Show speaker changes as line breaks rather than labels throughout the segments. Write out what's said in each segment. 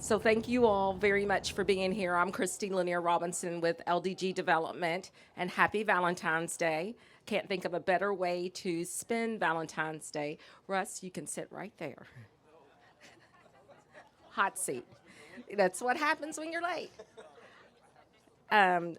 So thank you all very much for being here. I'm Christine Lanier Robinson with LDG Development, and happy Valentine's Day. Can't think of a better way to spend Valentine's Day. Russ, you can sit right there. Hot seat. That's what happens when you're late.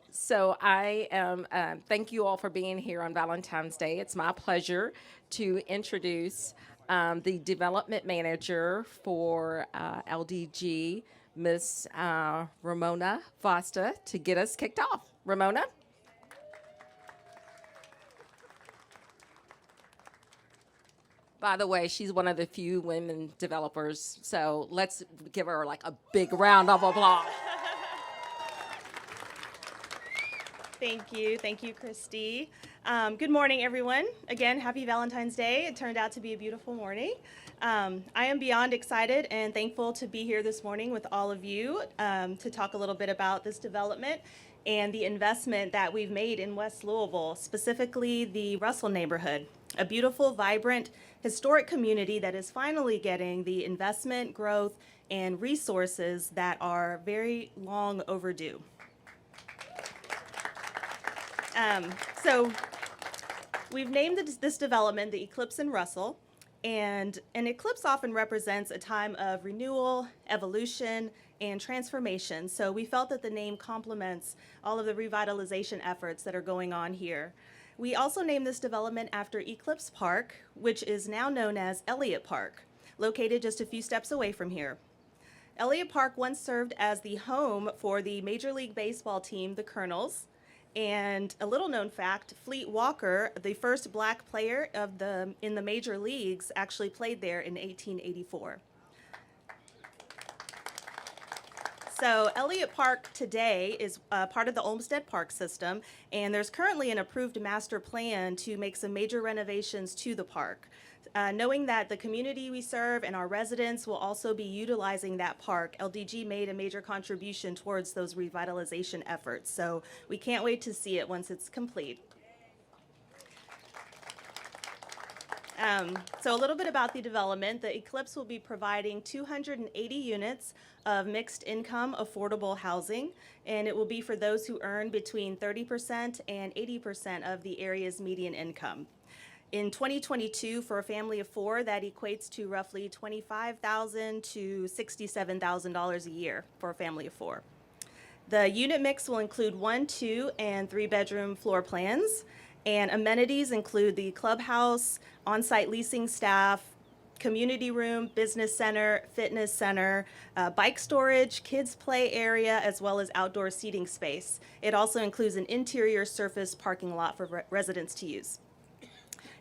So I am, thank you all for being here on Valentine's Day. It's my pleasure to introduce the development manager for LDG, Miss Ramona Vasta, to get us kicked off. Ramona? By the way, she's one of the few women developers, so let's give her like a big round of applause.
Thank you, Christy. Good morning, everyone. Again, happy Valentine's Day. It turned out to be a beautiful morning. I am beyond excited and thankful to be here this morning with all of you to talk a little bit about this development and the investment that we've made in West Louisville, specifically the Russell neighborhood, a beautiful, vibrant, historic community that is finally getting the investment, growth, and resources that are very long overdue. So we've named this development the Eclipse in Russell, and an eclipse often represents a time of renewal, evolution, and transformation. So we felt that the name complements all of the revitalization efforts that are going on here. We also named this development after Eclipse Park, which is now known as Elliott Park, located just a few steps away from here. Elliott Park once served as the home for the Major League Baseball team, the Colonels. And a little known fact, Fleet Walker, the first black player in the major leagues, actually played there in 1884. So Elliott Park today is part of the Olmsted Park system, and there's currently an approved master plan to make some major renovations to the park. Knowing that the community we serve and our residents will also be utilizing that park, LDG made a major contribution towards those revitalization efforts. So we can't wait to see it once it's complete. So a little bit about the development. The Eclipse will be providing 280 units of mixed income affordable housing, and it will be for those who earn between 30% and 80% of the area's median income. In 2022, for a family of four, that equates to roughly $25,000 to $67,000 a year for a family of four. The unit mix will include 1, 2, and 3-bedroom floor plans, and amenities include the clubhouse, on-site leasing staff, community room, business center, fitness center, bike storage, kids play area, as well as outdoor seating space. It also includes an interior surface parking lot for residents to use.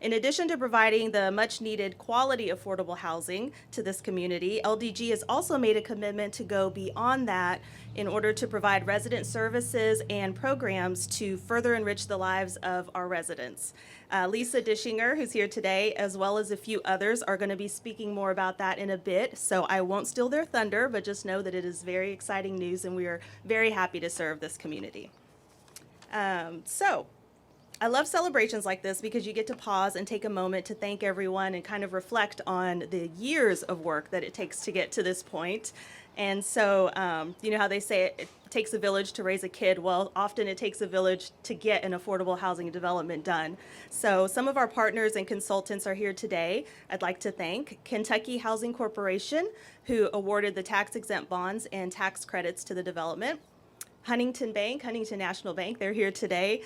In addition to providing the much-needed quality affordable housing to this community, LDG has also made a commitment to go beyond that in order to provide resident services and programs to further enrich the lives of our residents. Lisa Dischinger, who's here today, as well as a few others, are going to be speaking more about that in a bit, so I won't steal their thunder, but just know that it is very exciting news, and we are very happy to serve this community. I love celebrations like this because you get to pause and take a moment to thank everyone and kind of reflect on the years of work that it takes to get to this point. And so, you know how they say it takes a village to raise a kid? Well, often it takes a village to get an affordable housing development done. So some of our partners and consultants are here today. I'd like to thank Kentucky Housing Corporation, who awarded the tax-exempt bonds and tax credits to the development. Huntington Bank, Huntington National Bank, they're here today,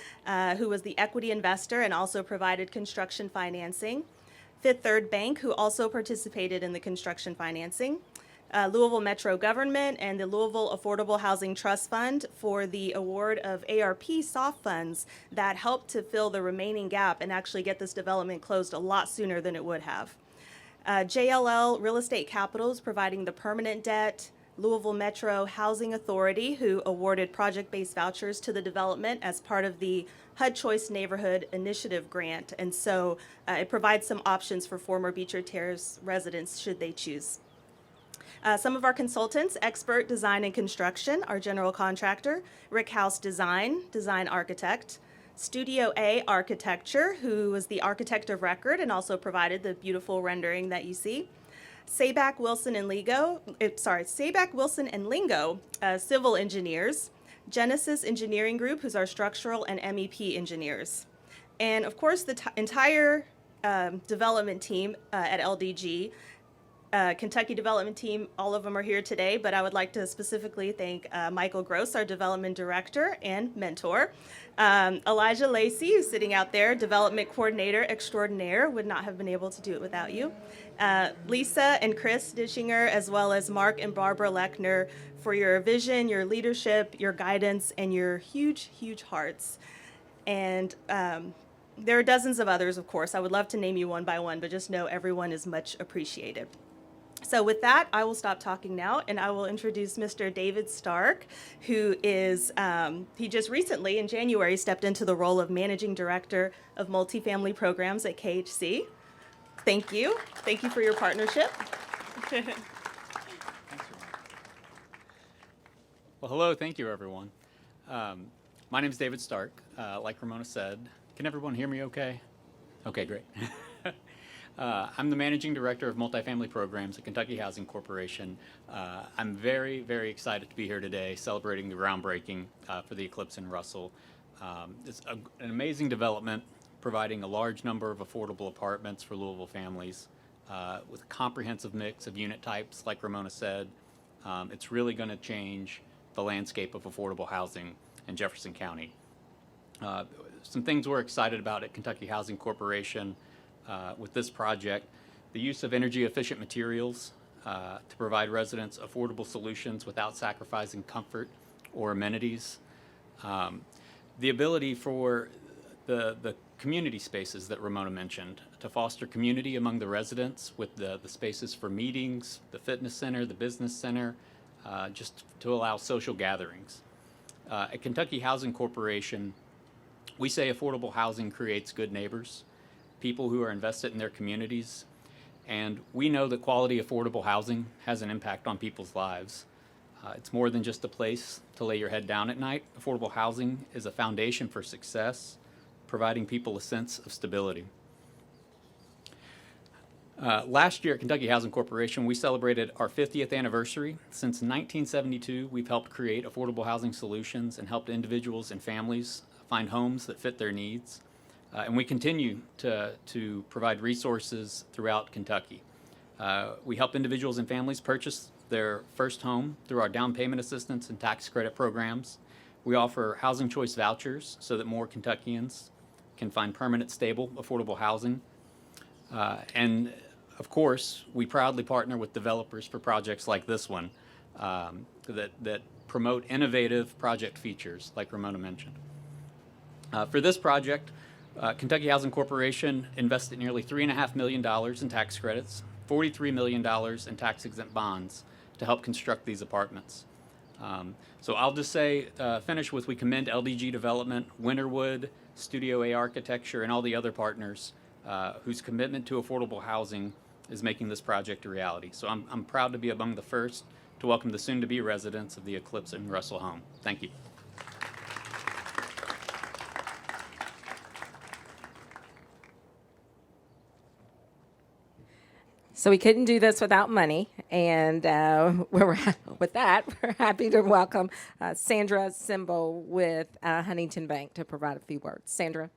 who was the equity investor and also provided construction financing. Fifth Third Bank, who also participated in the construction financing. Louisville Metro Government and the Louisville Affordable Housing Trust Fund for the award of ARP soft funds that helped to fill the remaining gap and actually get this development closed a lot sooner than it would have. JLL Real Estate Capital is providing the permanent debt. Louisville Metro Housing Authority, who awarded project-based vouchers to the development as part of the HUD Choice Neighborhood Initiative grant. And so it provides some options for former Beecher Terrace residents should they choose. Some of our consultants, Expert Design and Construction, our general contractor, Rick House Design, design architect, Studio A Architecture, who was the architect of record and also provided the beautiful rendering that you see. Sabak, Wilson, and Lingo, civil engineers. Genesis Engineering Group, who's our structural and MEP engineers. And of course, the entire development team at LDG, Kentucky development team, all of them are here today, but I would like to specifically thank Michael Gross, our development director and mentor. Elijah Lacey, who's sitting out there, development coordinator extraordinaire, would not have been able to do it without you. Lisa and Chris Dischinger, as well as Mark and Barbara Lechner, for your vision, your leadership, your guidance, and your huge, huge hearts. And there are dozens of others, of course. I would love to name you one by one, but just know everyone is much appreciated. So with that, I will stop talking now, and I will introduce Mr. David Stark, who is, he just recently in January stepped into the role of Managing Director of Multifamily Programs at KHC. Thank you. Thank you for your partnership.
Well, hello, thank you, everyone. My name is David Stark. Like Ramona said, can everyone hear me okay? Okay, great. I'm the Managing Director of Multifamily Programs at Kentucky Housing Corporation. I'm very, very excited to be here today celebrating the groundbreaking for the Eclipse in Russell. It's an amazing development, providing a large number of affordable apartments for Louisville families with a comprehensive mix of unit types, like Ramona said. It's really going to change the landscape of affordable housing in Jefferson County. Some things we're excited about at Kentucky Housing Corporation with this project: the use of energy efficient materials to provide residents affordable solutions without sacrificing comfort or amenities. The ability for the community spaces that Ramona mentioned to foster community among the residents with the spaces for meetings, the fitness center, the business center, just to allow social gatherings. At Kentucky Housing Corporation, we say affordable housing creates good neighbors, people who are invested in their communities, and we know that quality affordable housing has an impact on people's lives. It's more than just a place to lay your head down at night. Affordable housing is a foundation for success, providing people a sense of stability. Last year at Kentucky Housing Corporation, we celebrated our 50th anniversary. Since 1972, we've helped create affordable housing solutions and helped individuals and families find homes that fit their needs. And we continue to provide resources throughout Kentucky. We help individuals and families purchase their first home through our down payment assistance and tax credit programs. We offer housing choice vouchers so that more Kentuckians can find permanent, stable, affordable housing. And of course, we proudly partner with developers for projects like this one that promote innovative project features, like Ramona mentioned. For this project, Kentucky Housing Corporation invested nearly $3.5 million in tax credits, $43 million in tax-exempt bonds to help construct these apartments. So I'll just say, finish with, we commend LDG Development, Winterwood, Studio A Architecture, and all the other partners whose commitment to affordable housing is making this project a reality. So I'm proud to be among the first to welcome the soon-to-be residents of the Eclipse in Russell home. Thank you.
So we couldn't do this without money, and with that, we're happy to welcome Sandra Simbo with Huntington Bank to provide a few words. Sandra.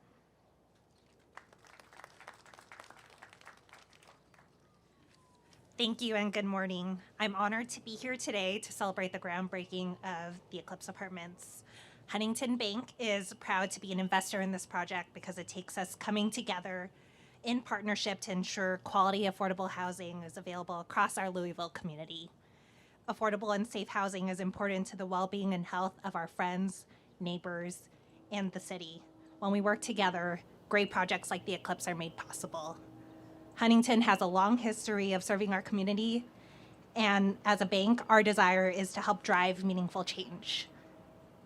Thank you and good morning. I'm honored to be here today to celebrate the groundbreaking of the Eclipse Apartments. Huntington Bank is proud to be an investor in this project because it takes us coming together in partnership to ensure quality, affordable housing is available across our Louisville community. Affordable and safe housing is important to the well-being and health of our friends, neighbors, and the city. When we work together, great projects like the Eclipse are made possible. Huntington has a long history of serving our community, and as a bank, our desire is to help drive meaningful change.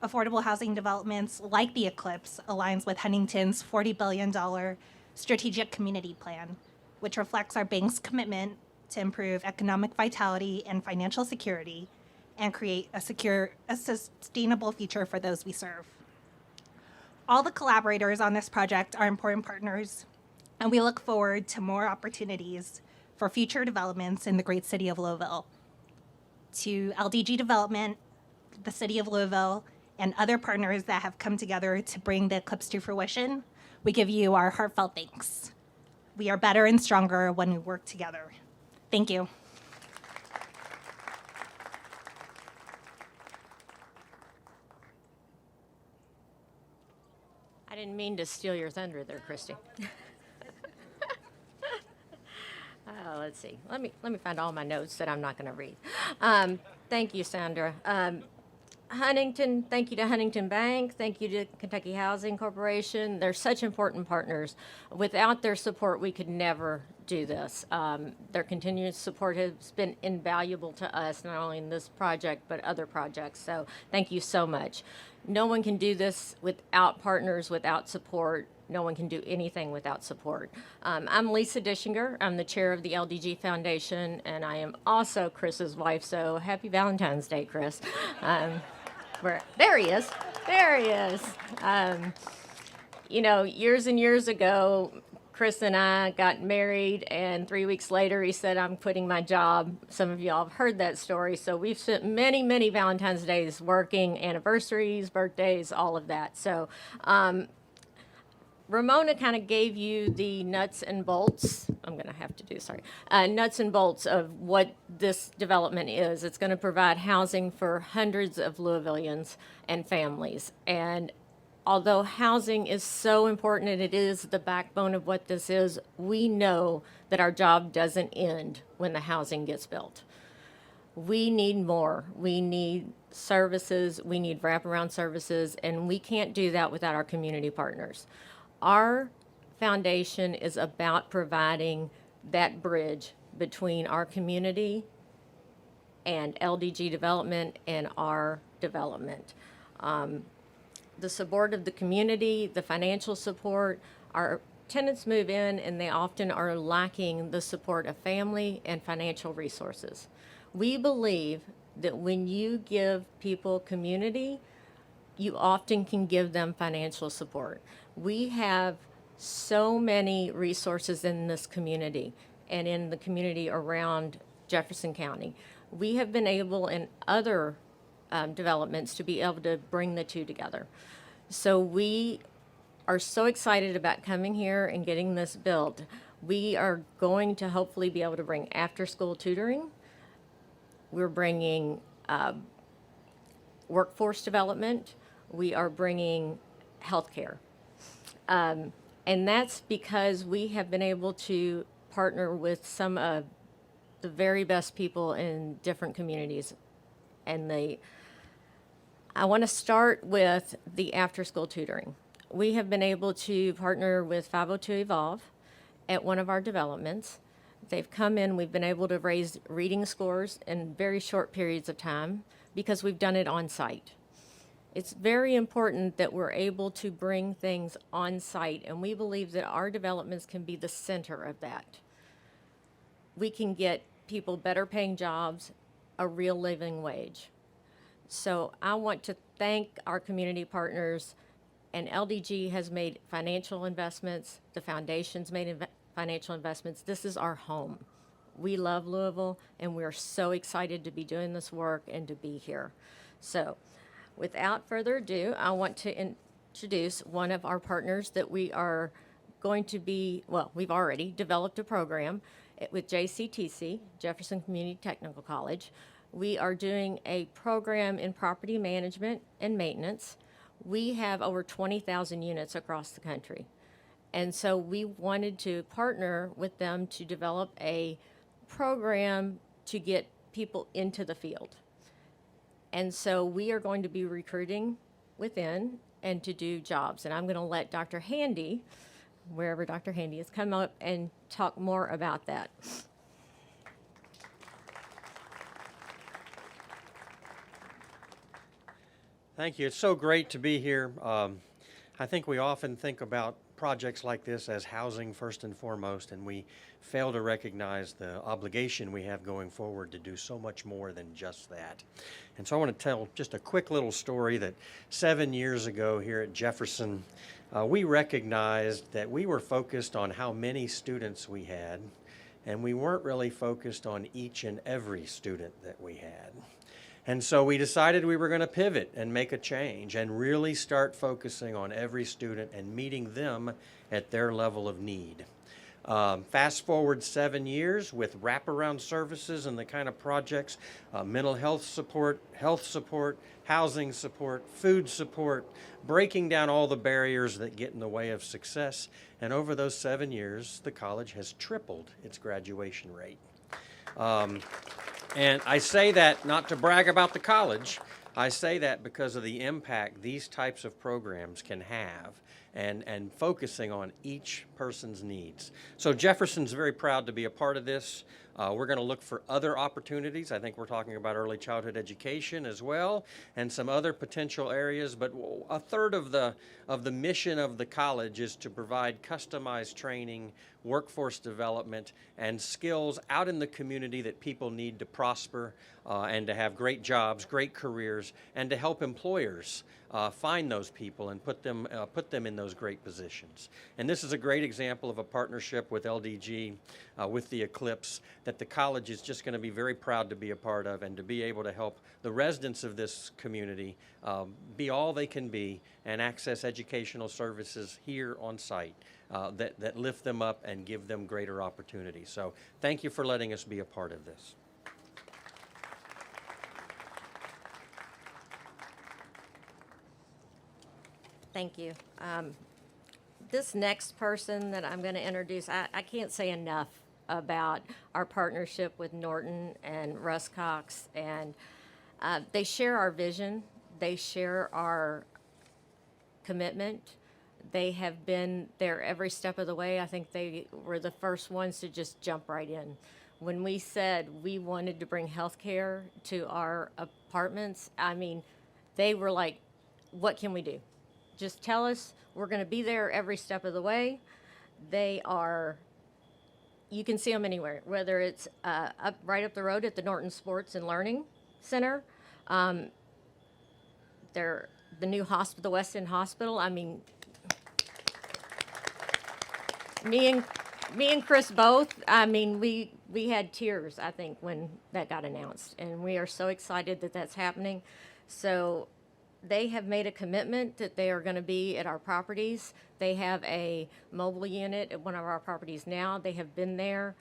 Affordable housing developments like the Eclipse aligns with Huntington's $40 billion strategic community plan, which reflects our bank's commitment to improve economic vitality and financial security and create a sustainable future for those we serve. All the collaborators on this project are important partners, and we look forward to more opportunities for future developments in the great city of Louisville. To LDG Development, the city of Louisville, and other partners that have come together to bring the Eclipse to fruition, we give you our heartfelt thanks. We are better and stronger when we work together. Thank you.
I didn't mean to steal your thunder there, Christy. Let's see. Let me find all my notes that I'm not going to read. Thank you, Sandra. Huntington, thank you to Huntington Bank. Thank you to Kentucky Housing Corporation. They're such important partners. Without their support, we could never do this. Their continued support has been invaluable to us, not only in this project, but other projects. So thank you so much. No one can do this without partners, without support. No one can do anything without support. I'm Lisa Dischinger. I'm the chair of the LDG Foundation, and I am also Chris's wife. So happy Valentine's Day, Chris. There he is. There he is. You know, years and years ago, Chris and I got married, and 3 weeks later, he said, I'm quitting my job. Some of y'all have heard that story. So we've spent many, many Valentine's Days working, anniversaries, birthdays, all of that. So Ramona kind of gave you the nuts and bolts. I'm going to have to do, nuts and bolts of what this development is. It's going to provide housing for hundreds of Louisvillians and families. And although housing is so important and it is the backbone of what this is, we know that our job doesn't end when the housing gets built. We need more. We need services. We need wraparound services, and we can't do that without our community partners. Our foundation is about providing that bridge between our community and LDG development and our development. The support of the community, the financial support, our tenants move in and they often are lacking the support of family and financial resources. We believe that when you give people community, you often can give them financial support. We have so many resources in this community and in the community around Jefferson County. We have been able in other developments to be able to bring the two together. So we are so excited about coming here and getting this built. We are going to hopefully be able to bring after-school tutoring. We're bringing workforce development. We are bringing healthcare. And that's because we have been able to partner with some of the very best people in different communities. And I want to start with the after-school tutoring. We have been able to partner with 502 Evolve at one of our developments. They've come in, we've been able to raise reading scores in very short periods of time because we've done it on site. It's very important that we're able to bring things on site, and we believe that our developments can be the center of that. We can get people better paying jobs, a real living wage. So I want to thank our community partners, and LDG has made financial investments. The foundation's made financial investments. This is our home. We love Louisville, and we're so excited to be doing this work and to be here. So without further ado, I want to introduce one of our partners that we are going to be, well, we've already developed a program with JCTC, Jefferson Community Technical College. We are doing a program in property management and maintenance. We have over 20,000 units across the country. And so we wanted to partner with them to develop a program to get people into the field. And so we are going to be recruiting within and to do jobs. And I'm going to let Dr. Handy, wherever Dr. Handy is, come up and talk more about that.
Thank you. It's so great to be here. I think we often think about projects like this as housing first and foremost, and we fail to recognize the obligation we have going forward to do so much more than just that. And so I want to tell just a quick little story that 7 years ago here at Jefferson, we recognized that we were focused on how many students we had and we weren't really focused on each and every student that we had. And so we decided we were going to pivot and make a change and really start focusing on every student and meeting them at their level of need. Fast forward 7 years with wraparound services and the kind of projects, mental health support, housing support, food support, breaking down all the barriers that get in the way of success. And over those 7 years, the college has tripled its graduation rate. And I say that not to brag about the college. I say that because of the impact these types of programs can have and focusing on each person's needs. So Jefferson's very proud to be a part of this. We're going to look for other opportunities. I think we're talking about early childhood education as well and some other potential areas, but a third of the mission of the college is to provide customized training, workforce development, and skills out in the community that people need to prosper and to have great jobs, great careers, and to help employers find those people and put them in those great positions. And this is a great example of a partnership with LDG, with the Eclipse, that the college is just going to be very proud to be a part of and to be able to help the residents of this community be all they can be and access educational services here on site that lift them up and give them greater opportunities. So thank you for letting us be a part of this.
Thank you. This next person that I'm going to introduce, I can't say enough about our partnership with Norton and Russ Cox, and they share our vision. They share our commitment. They have been there every step of the way. I think they were the first ones to just jump right in. When we said we wanted to bring healthcare to our apartments, I mean, they were like, what can we do? Just tell us, we're going to be there every step of the way. They are, you can see them anywhere, whether it's right up the road at the Norton Sports and Learning Center. They're the new hospital, the West End Hospital. I mean, me and Chris both, I mean, we had tears, I think, when that got announced. And we are so excited that that's happening. So they have made a commitment that they are going to be at our properties. They have a mobile unit at one of our properties now. They have been there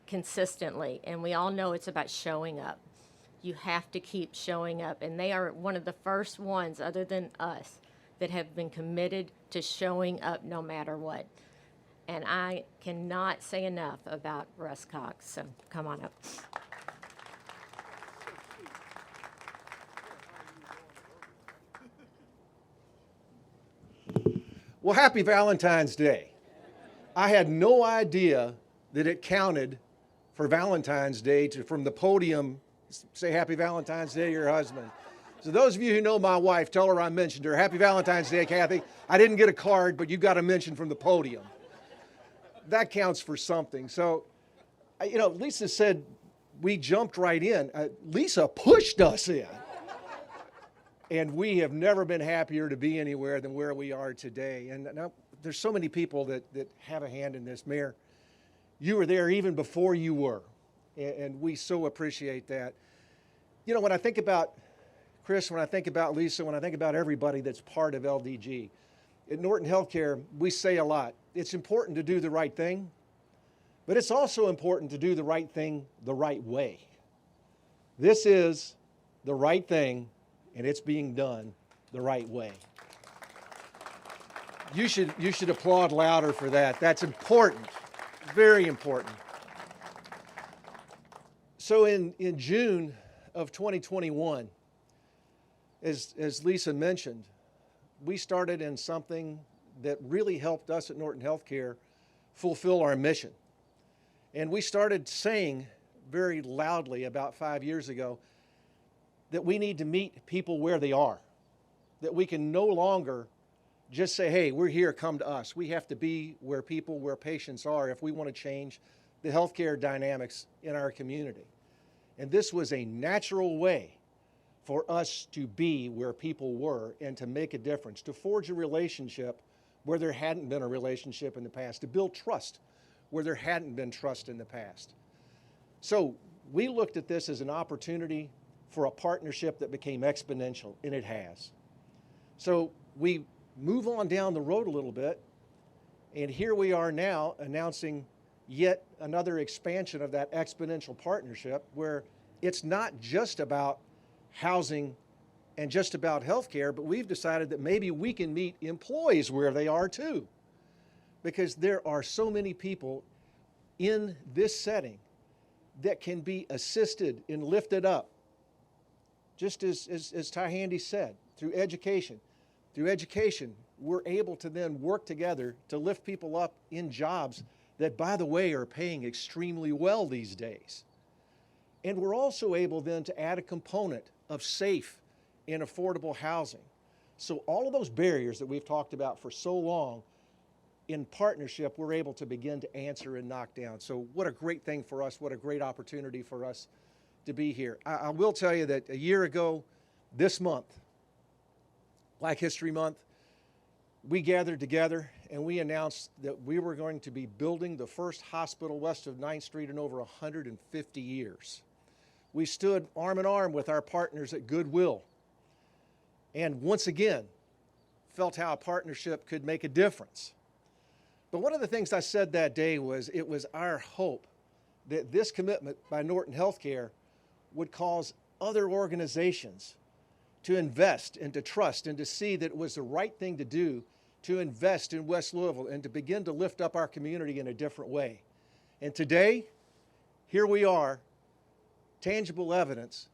consistently, and we all know it's about showing up. You have to keep showing up, and they are one of the first ones, other than us, that have been committed to showing up no matter what. And I cannot say enough about Russ Cox, so come on up.
Well, happy Valentine's Day. I had no idea that it counted for Valentine's Day to, from the podium, say happy Valentine's Day to your husband. So those of you who know my wife, tell her I mentioned her. Happy Valentine's Day, Kathy. I didn't get a card, but you got a mention from the podium. That counts for something. So, you know, Lisa said we jumped right in. Lisa pushed us in. And we have never been happier to be anywhere than where we are today. And now there's so many people that have a hand in this. Mayor, you were there even before you were, and we so appreciate that. You know, when I think about Chris, when I think about Lisa, when I think about everybody that's part of LDG, at Norton Healthcare, we say a lot. It's important to do the right thing, but it's also important to do the right thing the right way. This is the right thing, and it's being done the right way. You should applaud louder for that. That's important, very important. So in June of 2021, as Lisa mentioned, we started in something that really helped us at Norton Healthcare fulfill our mission. And we started saying very loudly about 5 years ago that we need to meet people where they are, that we can no longer just say, hey, we're here, come to us. We have to be where patients are if we want to change the healthcare dynamics in our community. And this was a natural way for us to be where people were and to make a difference, to forge a relationship where there hadn't been a relationship in the past, to build trust where there hadn't been trust in the past. So we looked at this as an opportunity for a partnership that became exponential, and it has. So we move on down the road a little bit, and here we are now announcing yet another expansion of that exponential partnership, where it's not just about housing and just about healthcare, but we've decided that maybe we can meet employees where they are too. Because there are so many people in this setting that can be assisted and lifted up, just as Ty Handy said, through education. Through education, we're able to then work together to lift people up in jobs that, by the way, are paying extremely well these days. And we're also able then to add a component of safe and affordable housing. So all of those barriers that we've talked about for so long, in partnership, we're able to begin to answer and knock down. So what a great thing for us, what a great opportunity for us to be here. I will tell you that a year ago, this month, Black History Month, we gathered together and we announced that we were going to be building the first hospital west of 9th Street in over 150 years. We stood arm in arm with our partners at Goodwill, and once again, felt how a partnership could make a difference. But one of the things I said that day was it was our hope that this commitment by Norton Healthcare would cause other organizations to invest and to trust and to see that it was the right thing to do to invest in West Louisville and to begin to lift up our community in a different way. And today, here we are, tangible evidence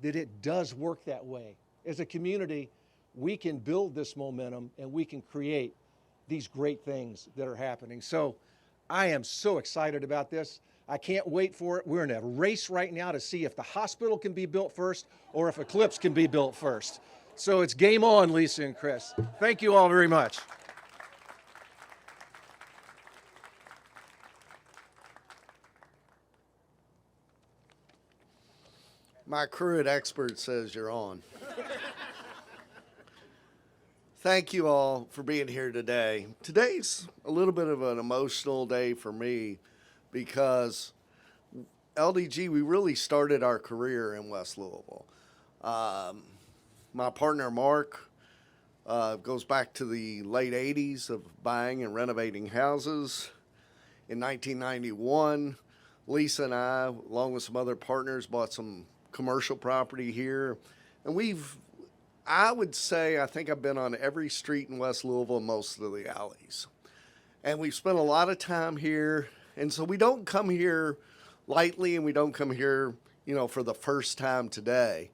that it does work that way. As a community, we can build this momentum and we can create these great things that are happening. So I am so excited about this. I can't wait for it. We're in a race right now to see if the hospital can be built first or if Eclipse can be built first. So it's game on, Lisa and Chris. Thank you all very much.
My crew at Expert says you're on. Thank you all for being here today. Today's a little bit of an emotional day for me because LDG, we really started our career in West Louisville. My partner, Mark, goes back to the late 80s of buying and renovating houses. In 1991, Lisa and I, along with some other partners, bought some commercial property here. And I would say, I think I've been on every street in West Louisville, most of the alleys. And we've spent a lot of time here. And so we don't come here lightly, and we don't come here, for the first time today.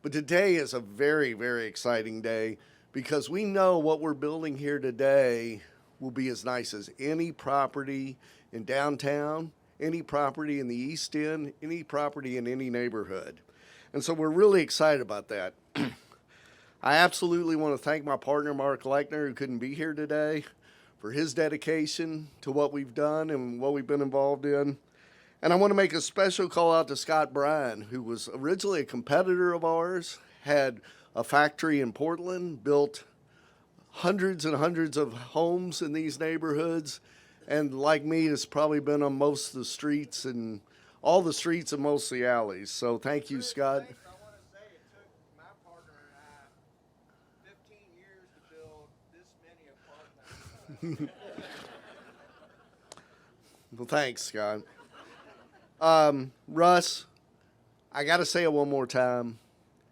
But today is a very, very exciting day because we know what we're building here today will be as nice as any property in downtown, any property in the East End, any property in any neighborhood. And so we're really excited about that. I absolutely want to thank my partner, Mark Lechner, who couldn't be here today, for his dedication to what we've done and what we've been involved in. And I want to make a special call out to Scott Bryan, who was originally a competitor of ours, had a factory in Portland, built hundreds and hundreds of homes in these neighborhoods, and like me, has probably been on most of the streets and all the streets and most of the alleys. So thank you, Scott. Well, thanks, Scott. Russ, I got to say it one more time.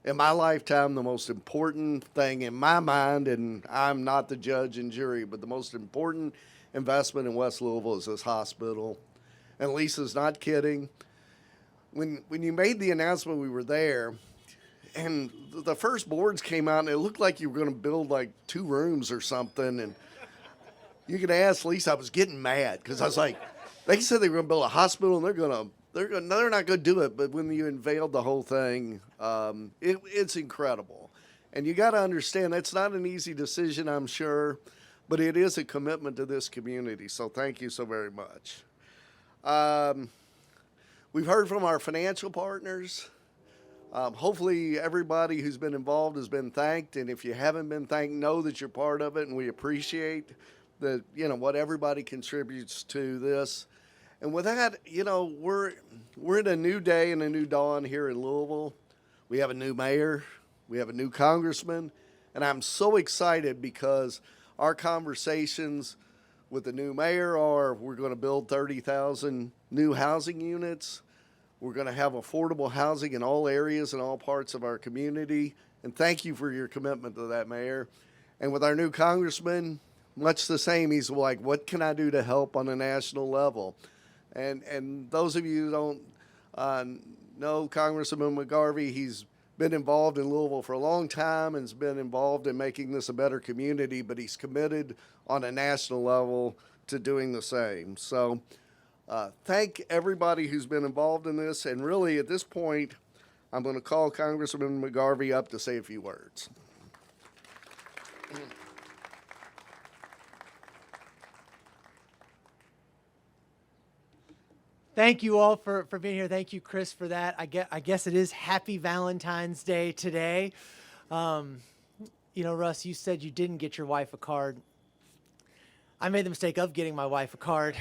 In my lifetime, the most important thing in my mind, and I'm not the judge and jury, but the most important investment in West Louisville is this hospital. And Lisa's not kidding. When you made the announcement, we were there, and the first boards came out, and it looked like you were going to build like 2 rooms or something. And you could ask Lisa, I was getting mad because I was like, they said they were going to build a hospital, and they're not going to do it. But when you unveiled the whole thing, it's incredible. And you got to understand, that's not an easy decision, I'm sure, but it is a commitment to this community. So thank you so very much. We've heard from our financial partners. Hopefully everybody who's been involved has been thanked. And if you haven't been thanked, know that you're part of it, and we appreciate that, what everybody contributes to this. And with that, we're in a new day and a new dawn here in Louisville. We have a new mayor, we have a new congressman, and I'm so excited because our conversations with the new mayor are we're going to build 30,000 new housing units. We're going to have affordable housing in all areas and all parts of our community. And thank you for your commitment to that, Mayor. And with our new congressman, much the same. He's like, what can I do to help on a national level? And those of you who don't know Congressman McGarvey, he's been involved in Louisville for a long time and has been involved in making this a better community, but he's committed on a national level to doing the same. So thank everybody who's been involved in this. And really, at this point, I'm going to call Congressman McGarvey up to say a few words.
Thank you all for being here. Thank you, Chris, for that. I guess it is Happy Valentine's Day today. Russ, you said you didn't get your wife a card. I made the mistake of getting my wife a card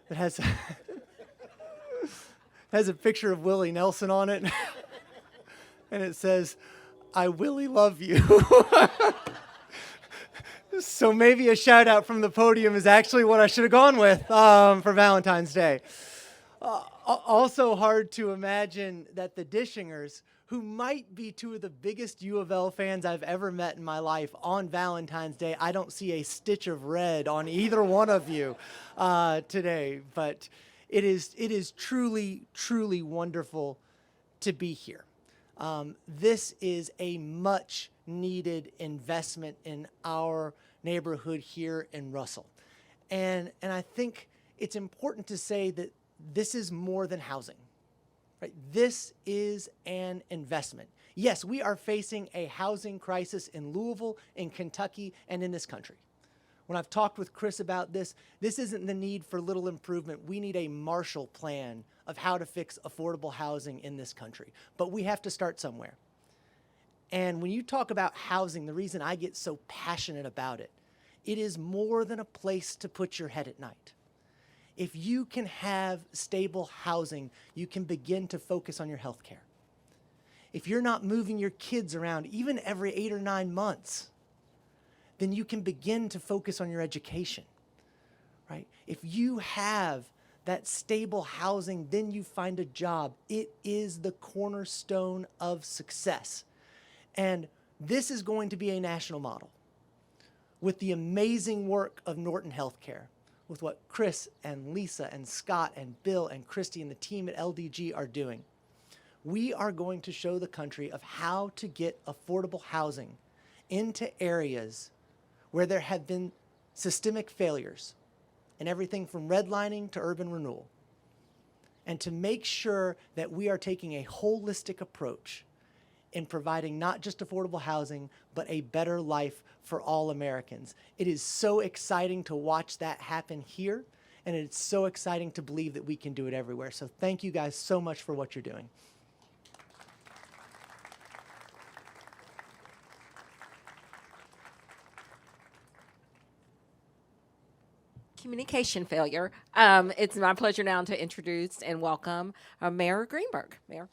that has a picture of Willie Nelson on it, and it says, "I Willie love you." So maybe a shout out from the podium is actually what I should have gone with for Valentine's Day. Also hard to imagine that the Dishingers, who might be two of the biggest U of L fans I've ever met in my life, on Valentine's Day, I don't see a stitch of red on either one of you today. But it is truly, truly wonderful to be here. This is a much needed investment in our neighborhood here in Russell. And I think it's important to say that this is more than housing, right? This is an investment. Yes, we are facing a housing crisis in Louisville, in Kentucky, and in this country. When I've talked with Chris about this isn't the need for little improvement. We need a Marshall Plan of how to fix affordable housing in this country. But we have to start somewhere. And when you talk about housing, the reason I get so passionate about it, it is more than a place to put your head at night. If you can have stable housing, you can begin to focus on your health care. If you're not moving your kids around, even every 8 or 9 months, then you can begin to focus on your education, right? If you have that stable housing, then you find a job. It is the cornerstone of success. And this is going to be a national model with the amazing work of Norton Healthcare, with what Chris and Lisa and Scott and Bill and Christy and the team at LDG are doing. We are going to show the country of how to get affordable housing into areas where there have been systemic failures in everything from redlining to urban renewal, and to make sure that we are taking a holistic approach in providing not just affordable housing, but a better life for all Americans. It is so exciting to watch that happen here, and it's so exciting to believe that we can do it everywhere. So thank you guys so much for what you're doing.
Communication failure. It's my pleasure now to introduce and welcome Mayor Greenberg. Mayor.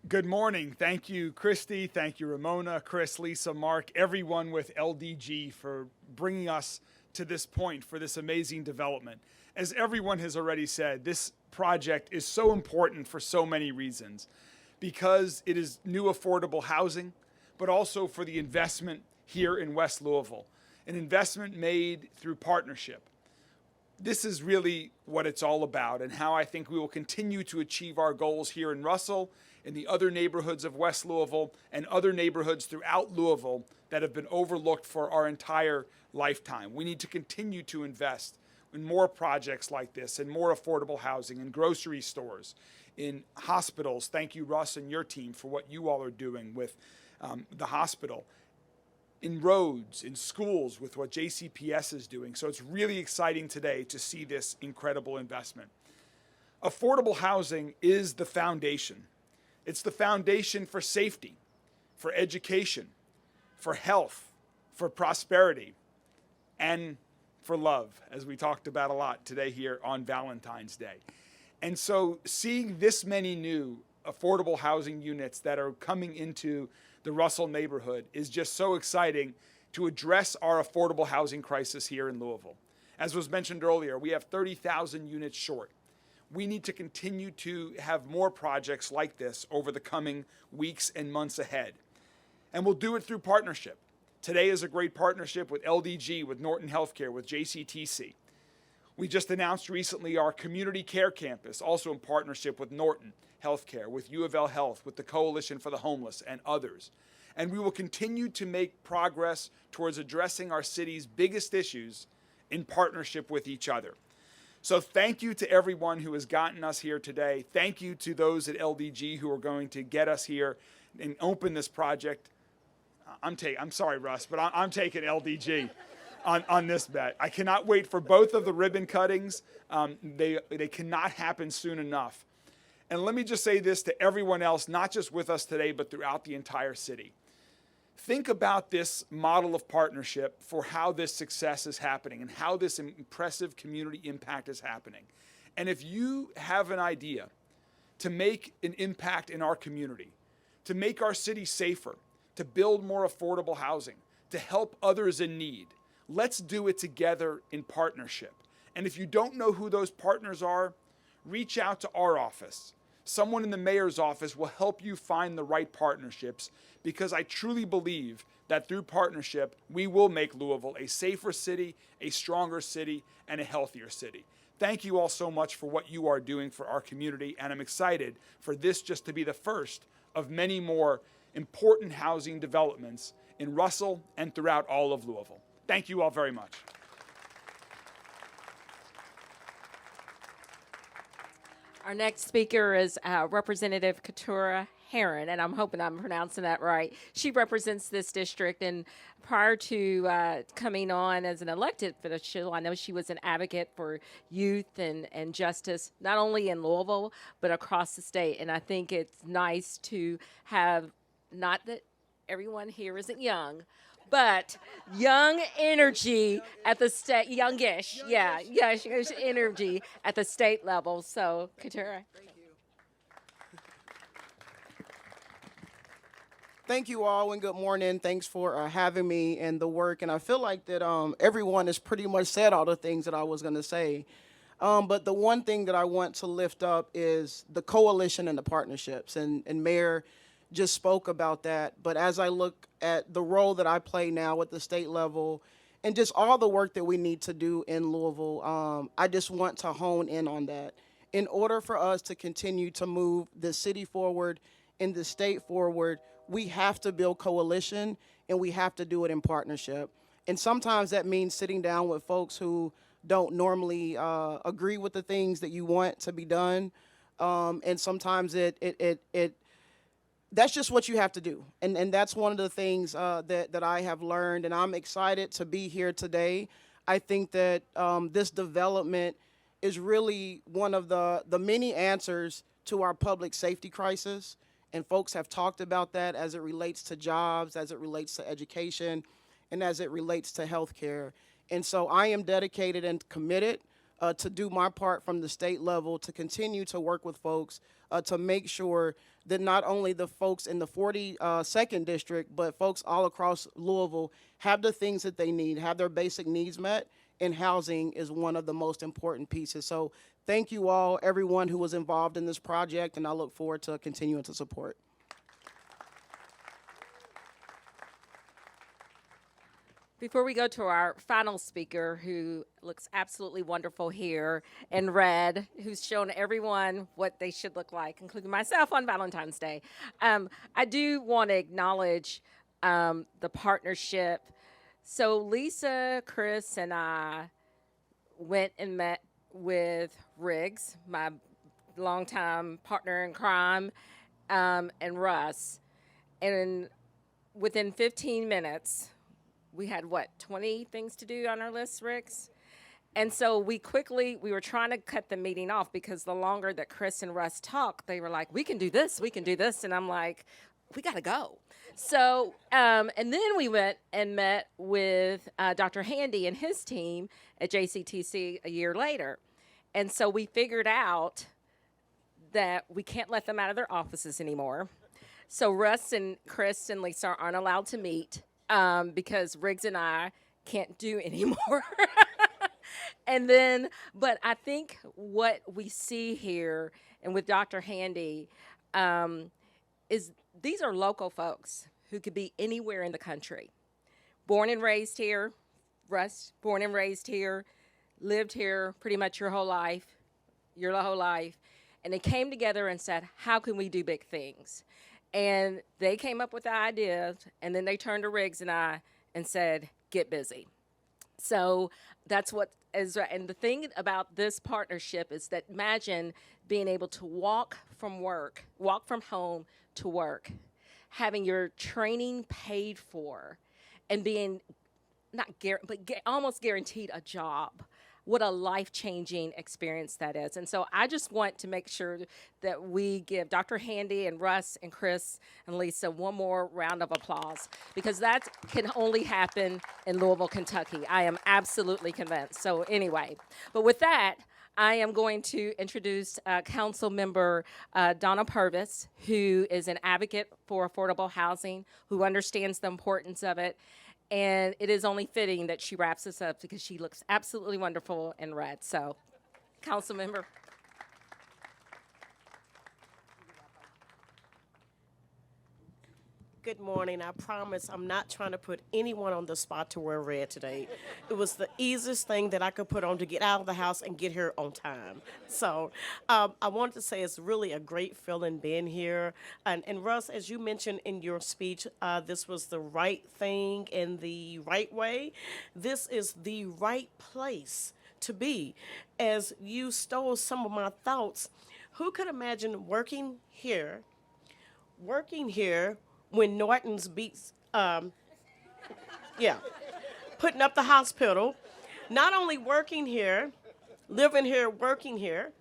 Good morning. Thank you, Christy. Thank you, Ramona, Chris, Lisa, Mark, everyone with LDG for bringing us to this point for this amazing development. As everyone has already said, this project is so important for so many reasons, because it is new affordable housing, but also for the investment here in West Louisville, an investment made through partnership. This is really what it's all about, and how I think we will continue to achieve our goals here in Russell, in the other neighborhoods of West Louisville, and other neighborhoods throughout Louisville that have been overlooked for our entire lifetime. We need to continue to invest in more projects like this, and more affordable housing, in grocery stores, in hospitals. Thank you, Russ, and your team for what you all are doing with the hospital. In roads, in schools, with what JCPS is doing. So it's really exciting today to see this incredible investment. Affordable housing is the foundation. It's the foundation for safety, for education, for health, for prosperity, and for love, as we talked about a lot today here on Valentine's Day. And so seeing this many new affordable housing units that are coming into the Russell neighborhood is just so exciting to address our affordable housing crisis here in Louisville. As was mentioned earlier, we have 30,000 units short. We need to continue to have more projects like this over the coming weeks and months ahead. And we'll do it through partnership. Today is a great partnership with LDG, with Norton Healthcare, with JCTC. We just announced recently our community care campus, also in partnership with Norton Healthcare, with U of L Health, with the Coalition for the Homeless, and others. And we will continue to make progress towards addressing our city's biggest issues in partnership with each other. So thank you to everyone who has gotten us here today. Thank you to those at LDG who are going to get us here and open this project. I'm sorry, Russ, but I'm taking LDG on this bet. I cannot wait for both of the ribbon cuttings. They cannot happen soon enough. And let me just say this to everyone else, not just with us today, but throughout the entire city. Think about this model of partnership for how this success is happening and how this impressive community impact is happening. And if you have an idea to make an impact in our community, to make our city safer, to build more affordable housing, to help others in need, let's do it together in partnership. And if you don't know who those partners are, reach out to our office. Someone in the mayor's office will help you find the right partnerships, because I truly believe that through partnership, we will make Louisville a safer city, a stronger city, and a healthier city. Thank you all so much for what you are doing for our community, and I'm excited for this just to be the first of many more important housing developments in Russell and throughout all of Louisville. Thank you all very much.
Our next speaker is Representative Keturah Herron, and I'm hoping I'm pronouncing that right. She represents this district, and prior to coming on as an elected official, I know she was an advocate for youth and justice, not only in Louisville, but across the state. And I think it's nice to have, not that everyone here isn't young, but young energy at the state, youngish, energy at the state level. So, Keturah.
Thank you all, and good morning. Thanks for having me and the work. And I feel like that everyone has pretty much said all the things that I was going to say. But the one thing that I want to lift up is the coalition and the partnerships. And Mayor just spoke about that. But as I look at the role that I play now at the state level and just all the work that we need to do in Louisville, I just want to hone in on that. In order for us to continue to move the city forward and the state forward, we have to build coalition, and we have to do it in partnership. And sometimes that means sitting down with folks who don't normally agree with the things that you want to be done. And sometimes that's just what you have to do. And that's one of the things that I have learned, and I'm excited to be here today. I think that this development is really one of the many answers to our public safety crisis. And folks have talked about that as it relates to jobs, as it relates to education, and as it relates to healthcare. And so I am dedicated and committed to do my part from the state level to continue to work with folks to make sure that not only the folks in the 42nd district, but folks all across Louisville have the things that they need, have their basic needs met, and housing is one of the most important pieces. So thank you all, everyone who was involved in this project, and I look forward to continuing to support.
Before we go to our final speaker, who looks absolutely wonderful here in red, who's shown everyone what they should look like, including myself on Valentine's Day, I do want to acknowledge the partnership. So Lisa, Chris, and I went and met with Riggs, my longtime partner in crime, and Russ. And within 15 minutes, we had, 20 things to do on our list, Riggs? And so we were trying to cut the meeting off because the longer that Chris and Russ talked, they were like, we can do this. And I'm like, we got to go. So, and then we went and met with Dr. Handy and his team at JCTC a year later. And so we figured out that we can't let them out of their offices anymore. So Russ and Chris and Lisa aren't allowed to meet because Riggs and I can't do anymore. And then, but I think what we see here and with Dr. Handy is these are local folks who could be anywhere in the country. Born and raised here, Russ, born and raised here, lived here pretty much your whole life. And they came together and said, how can we do big things? And they came up with the ideas, and then they turned to Riggs and I and said, get busy. So that's what is, and the thing about this partnership is that imagine being able to walk from home to work, having your training paid for, and being almost guaranteed a job. What a life-changing experience that is. And so I just want to make sure that we give Dr. Handy and Russ and Chris and Lisa one more round of applause, because that can only happen in Louisville, Kentucky. I am absolutely convinced. So anyway, but with that, I am going to introduce Council Member Donna Purvis, who is an advocate for affordable housing, who understands the importance of it. And it is only fitting that she wraps us up because she looks absolutely wonderful in red. So, Council Member.
Good morning. I promise I'm not trying to put anyone on the spot to wear red today. It was the easiest thing that I could put on to get out of the house and get here on time. So I wanted to say it's really a great feeling being here. And Russ, as you mentioned in your speech, this was the right thing in the right way. This is the right place to be. As you stole some of my thoughts, who could imagine working here when Norton's beats, putting up the hospital, not only working here, living here, working here,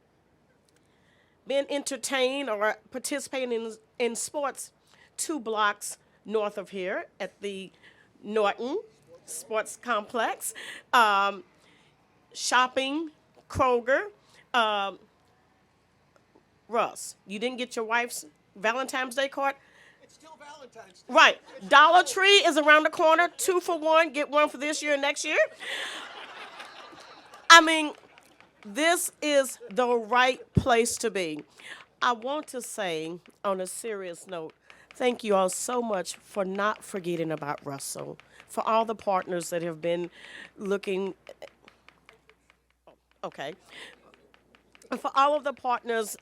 being entertained or participating in sports 2 blocks north of here at the Norton Sports Complex, shopping, Kroger. Russ, you didn't get your wife's Valentine's Day card?
Still Valentine's Day.
Right. Dollar Tree is around the corner. 2 for $1. Get one for this year and next year. I mean, this is the right place to be. I want to say, on a serious note, thank you all so much for not forgetting about Russell, for all the partners that have been looking. Okay. For all of the partners,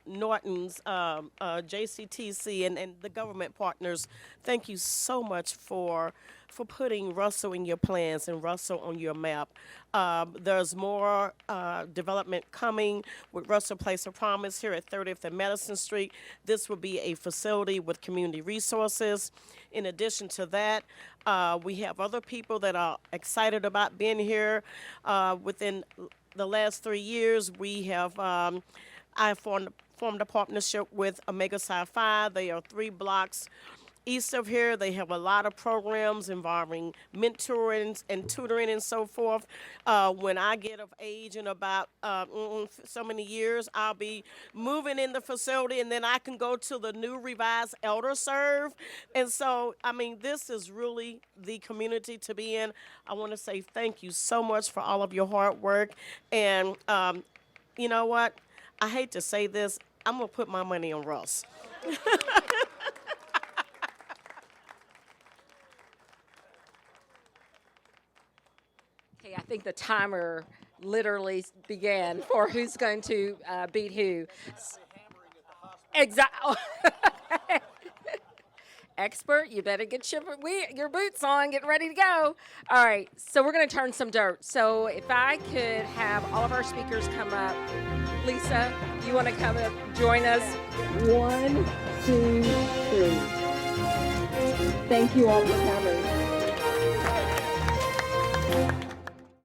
Norton's, JCTC, and the government partners, thank you so much for putting Russell in your plans and Russell on your map. There's more development coming with Russell Place of Promise here at 30th and Madison Street. This will be a facility with community resources. In addition to that, we have other people that are excited about being here. Within the last 3 years, we have I formed a partnership with Omega Psi Phi. They are 3 blocks east of here. They have a lot of programs involving mentoring and tutoring and so forth. When I get of age in about so many years, I'll be moving in the facility, and then I can go to the new revised Elder Serve. And so, I mean, this is really the community to be in. I want to say thank you so much for all of your hard work. And you know what? I hate to say this. I'm going to put my money on Russ.
Okay, I think the timer literally began for who's going to beat who. Exactly. Expert, you better get your boots on, get ready to go. All right, so we're going to turn some dirt. So if I could have all of our speakers come up. Lisa, you want to come up, join us? 1, 2, 3. Thank you all for coming.